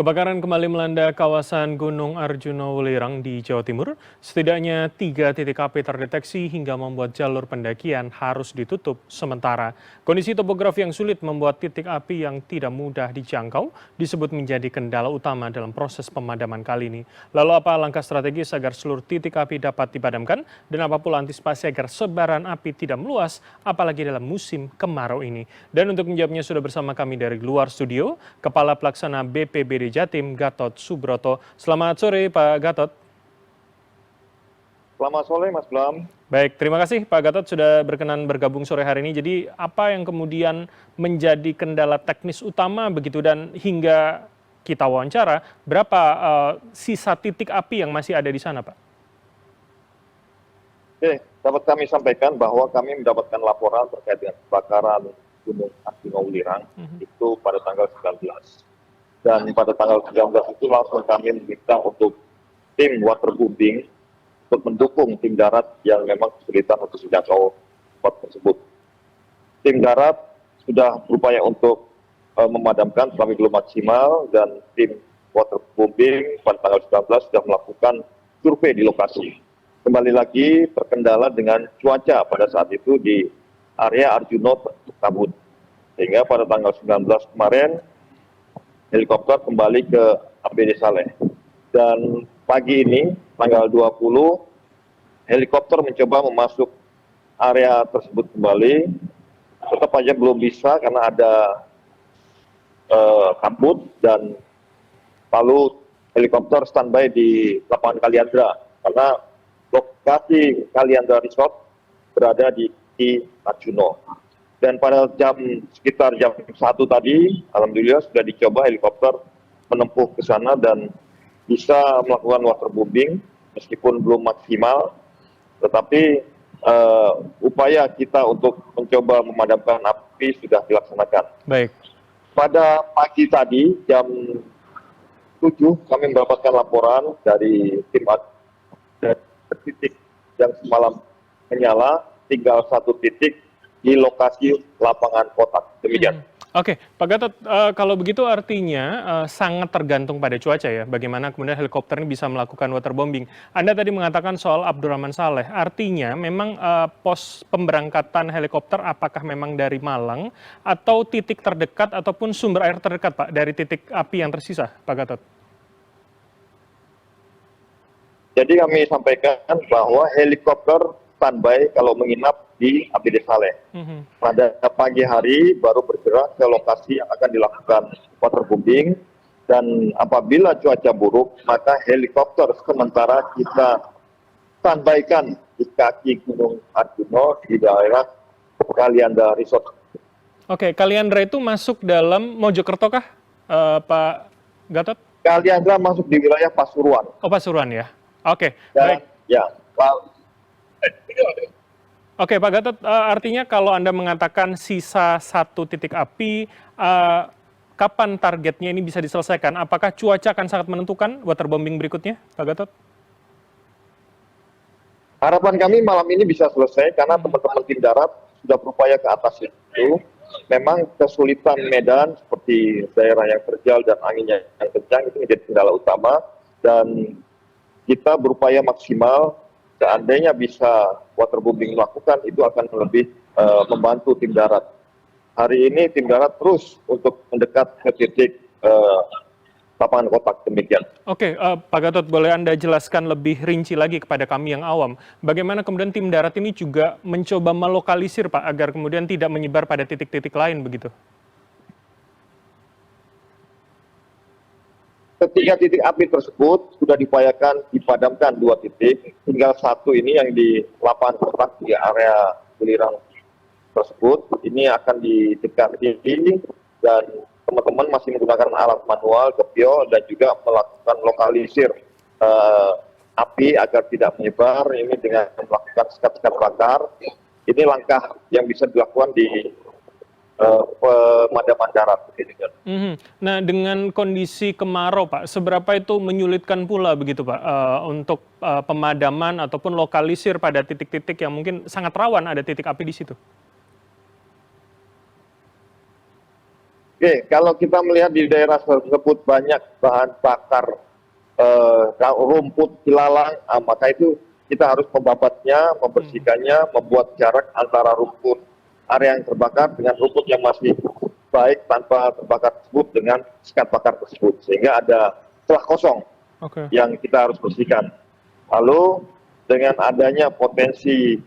Kebakaran kembali melanda kawasan Gunung Arjuna Welirang di Jawa Timur. Setidaknya 3 titik api terdeteksi hingga membuat jalur pendakian harus ditutup sementara. Kondisi topografi yang sulit membuat titik api yang tidak mudah dijangkau disebut menjadi kendala utama dalam proses pemadaman kali ini. Lalu apa langkah strategis agar seluruh titik api dapat dipadamkan dan apa pula antisipasi agar sebaran api tidak meluas apalagi dalam musim kemarau ini. Dan untuk menjawabnya sudah bersama kami dari luar studio, Kepala Pelaksana BPBD Jatim Gatot Subroto. Selamat sore Pak Gatot. Selamat sore Mas Bram. Baik, terima kasih Pak Gatot sudah berkenan bergabung sore hari ini. Jadi apa yang kemudian menjadi kendala teknis utama begitu dan hingga kita wawancara, berapa sisa titik api yang masih ada di sana Pak? Oke, dapat kami sampaikan bahwa kami mendapatkan laporan terkait dengan kebakaran Gunung Arjuna Welirang itu pada tanggal 19. Dan pada tanggal 19 itu langsung kami meminta untuk tim waterbombing untuk mendukung tim darat yang memang kesulitan untuk menjangkau tempat tersebut. Tim darat sudah berupaya untuk memadamkan tetapi belum maksimal dan tim waterbombing pada tanggal 19 sudah melakukan survei di lokasi. Kembali lagi terkendala dengan cuaca pada saat itu di area Arjuna kabut. Sehingga pada tanggal 19 kemarin helikopter kembali ke APD Saleh. Dan pagi ini, tanggal 20, helikopter mencoba memasuk area tersebut kembali. Tetap saja belum bisa karena ada kabut dan lalu helikopter standby di lapangan Kaliandra. Karena lokasi Kaliandra Resort berada di Arjuna. Dan pada sekitar jam 1 tadi, alhamdulillah sudah dicoba helikopter menempuh ke sana dan bisa melakukan waterbombing meskipun belum maksimal, tetapi upaya kita untuk mencoba memadamkan api sudah dilaksanakan. Baik. Pada pagi tadi jam 7 kami mendapatkan laporan dari tim titik yang semalam menyala, tinggal 1 titik di lokasi lapangan kotak. Demikian. Oke, Pak Gatot, kalau begitu artinya sangat tergantung pada cuaca ya, bagaimana kemudian helikopter ini bisa melakukan waterbombing. Anda tadi mengatakan soal Abdurrahman Saleh, artinya memang pos pemberangkatan helikopter apakah memang dari Malang atau titik terdekat ataupun sumber air terdekat Pak dari titik api yang tersisa, Pak Gatot? Jadi kami sampaikan bahwa helikopter standby kalau menginap di APD Saleh. Pada pagi hari baru bergerak ke lokasi yang akan dilakukan waterbombing dan apabila cuaca buruk maka helikopter sementara kita standbykan di kaki Gunung Arjuna di daerah Kaliandra Resort. Oke, Kaliandra itu masuk dalam Mojokerto kah, Pak Gatot? Kaliandra masuk di wilayah Pasuruan. Oh, Pasuruan ya. Oke, dan, baik. Ya, Oke, Pak Gatot, artinya kalau Anda mengatakan sisa 1 titik api, kapan targetnya ini bisa diselesaikan? Apakah cuaca akan sangat menentukan waterbombing berikutnya, Pak Gatot? Harapan kami malam ini bisa selesai karena teman-teman tim darat sudah berupaya ke atas itu. Memang kesulitan medan seperti daerah yang terjal dan anginnya yang kencang itu menjadi kendala utama dan kita berupaya maksimal. Seandainya bisa waterbombing dilakukan, itu akan lebih membantu tim darat. Hari ini tim darat terus untuk mendekat ke titik lapangan kotak, demikian. Oke, Pak Gatot, boleh Anda jelaskan lebih rinci lagi kepada kami yang awam, bagaimana kemudian tim darat ini juga mencoba melokalisir Pak, agar kemudian tidak menyebar pada titik-titik lain begitu? Ketiga titik api tersebut sudah diupayakan dipadamkan 2 titik, tinggal 1 ini yang di lapangan kotak di area Welirang tersebut. Ini akan didekati dan teman-teman masih menggunakan alat manual, gepiol dan juga melakukan lokalisir api agar tidak menyebar. Ini dengan melakukan sekat-sekat bakar. Ini langkah yang bisa dilakukan di pemadaman darat. Nah, dengan kondisi kemarau, Pak, seberapa itu menyulitkan pula begitu, Pak, untuk pemadaman ataupun lokalisir pada titik-titik yang mungkin sangat rawan ada titik api di situ? Oke, kalau kita melihat di daerah tersebut banyak bahan bakar rumput, ilalang, maka itu kita harus membabatnya, membersihkannya, membuat jarak antara rumput area yang terbakar dengan rumput yang masih baik tanpa terbakar tersebut dengan sekat bakar tersebut. Sehingga ada celah kosong yang kita harus bersihkan. Lalu dengan adanya potensi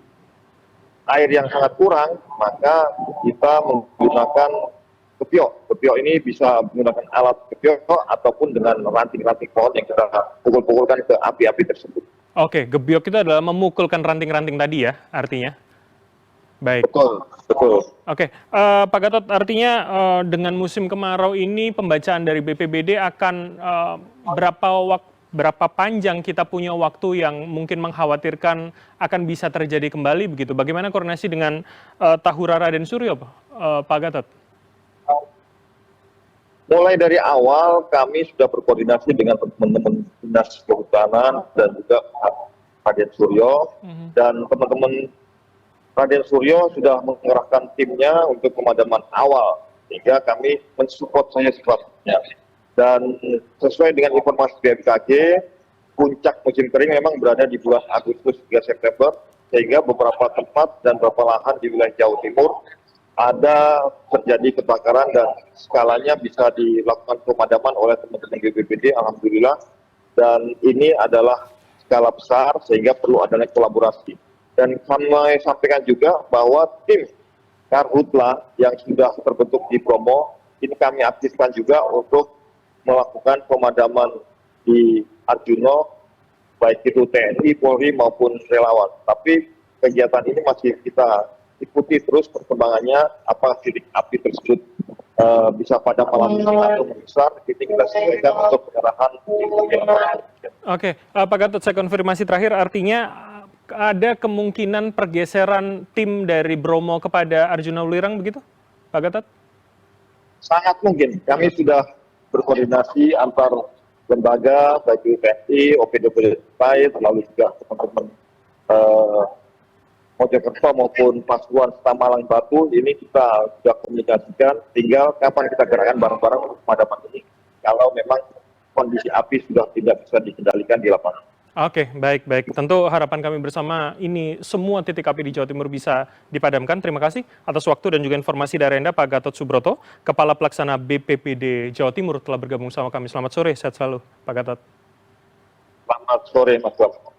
air yang sangat kurang, maka kita menggunakan kepiok. Kepiok ini bisa menggunakan alat kepiok ataupun dengan ranting-ranting pohon yang kita pukul-pukulkan ke api-api tersebut. Oke, gebyok itu adalah memukulkan ranting-ranting tadi ya, artinya? Baik. Betul, betul. Oke, Pak Gatot, artinya dengan musim kemarau ini pembacaan dari BPBD akan berapa panjang kita punya waktu yang mungkin mengkhawatirkan akan bisa terjadi kembali begitu? Bagaimana koordinasi dengan Tahura Raden Suryo, Pak Gatot? Mulai dari awal kami sudah berkoordinasi dengan teman-teman Dinas Kehutanan dan juga Raden Suryo, dan teman-teman Raden Suryo sudah mengerahkan timnya untuk pemadaman awal, sehingga kami mensupport saja sebabnya. Dan sesuai dengan informasi BMKG, puncak musim kering memang berada di bulan Agustus hingga September, sehingga beberapa tempat dan beberapa lahan di wilayah Jawa Timur ada terjadi kebakaran dan skalanya bisa dilakukan pemadaman oleh teman-teman BPBD, alhamdulillah. Dan ini adalah skala besar sehingga perlu adanya kolaborasi. Dan kami sampaikan juga bahwa tim Karhutla yang sudah terbentuk di Bromo, ini kami aktifkan juga untuk melakukan pemadaman di Arjuna, baik itu TNI, Polri maupun relawan. Tapi kegiatan ini masih kita ikuti terus perkembangannya, apa titik api tersebut bisa pada malam ini atau membesar, titik kita sesuaikan untuk pengerahan. Oke, Pak Gatot, saya konfirmasi terakhir, artinya ada kemungkinan pergeseran tim dari Bromo kepada Arjuna Ulirang begitu, Pak Gatot? Sangat mungkin. Kami sudah berkoordinasi antar lembaga, baik itu TNI, OPD terkait, lalu juga teman-teman Mojokerto maupun Pasuruan, Tamalang, Batu, ini kita sudah komunikasikan, tinggal kapan kita gerakan bareng-bareng untuk pemadaman ini, kalau memang kondisi api sudah tidak bisa dikendalikan di lapangan. Oke, baik. Tentu harapan kami bersama ini semua titik api di Jawa Timur bisa dipadamkan. Terima kasih atas waktu dan juga informasi dari Anda, Pak Gatot Subroto, Kepala Pelaksana BPBD Jawa Timur telah bergabung sama kami. Selamat sore, sehat selalu, Pak Gatot. Selamat sore, Mas Bram.